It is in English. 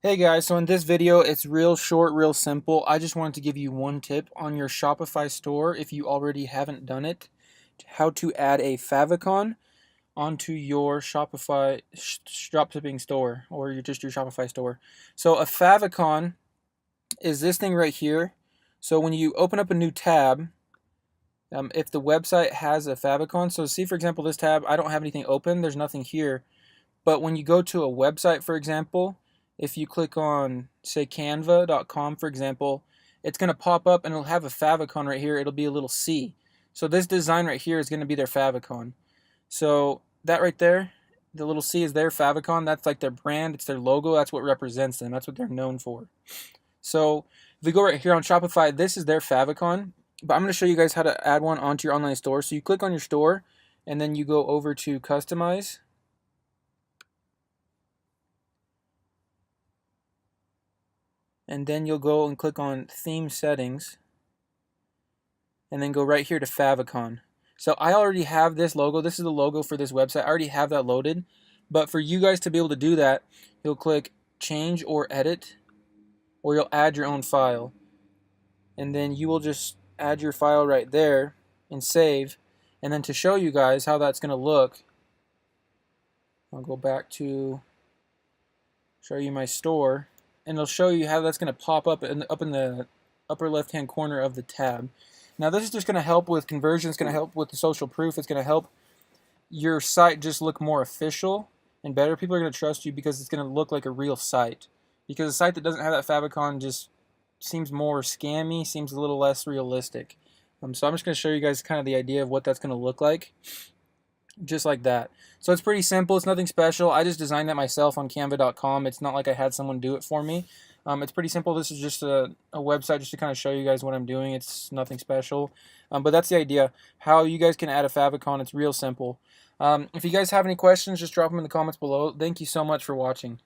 Hey guys, so in this video, it's real short, real simple. I just wanted to give you one tip on your Shopify store if you already haven't done it, how to add a favicon onto your Shopify dropshipping store or just your Shopify store. So a favicon is this thing right here. So when you open up a new tab, if the website has a favicon, so see for example this tab, I don't have anything open, there's nothing here. But when you go to a website, for example, if you click on, say, canva.com, for example, it's going to pop up and it'll have a favicon right here. It'll be a little C. So this design right here is going to be their favicon. So that right there, the little C is their favicon. That's like their brand. It's their logo. That's what represents them. That's what they're known for. So if we go right here on Shopify, this is their favicon. But I'm going to show you guys how to add one onto your online store. So you click on your store and then you go over to customize. And then you'll go and click on theme settings and then go right here to favicon. So I already have this logo. This is the logo for this website. I already have that loaded. But for you guys to be able to do that, you'll click change or edit, or you'll add your own file. And then you will just add your file right there and save. And then to show you guys how that's going to look, I'll go back to show you my store. And it'll show you how that's going to pop up in the upper left hand corner of the tab. Now this is just going to help with conversion. It's going to help with the social proof. It's going to help your site just look more official and better. People are going to trust you because it's going to look like a real site. Because a site that doesn't have that favicon just seems more scammy, seems a little less realistic. So I'm just going to show you guys kind of the idea of what that's going to look like. Just like that. So it's pretty simple. It's nothing special. I just designed that myself on canva.com. It's not like I had someone do it for me. It's pretty simple. This is just a website just to kind of show you guys what I'm doing. It's nothing special. But that's the idea. How you guys can add a favicon. It's real simple. If you guys have any questions, just drop them in the comments below. Thank you so much for watching.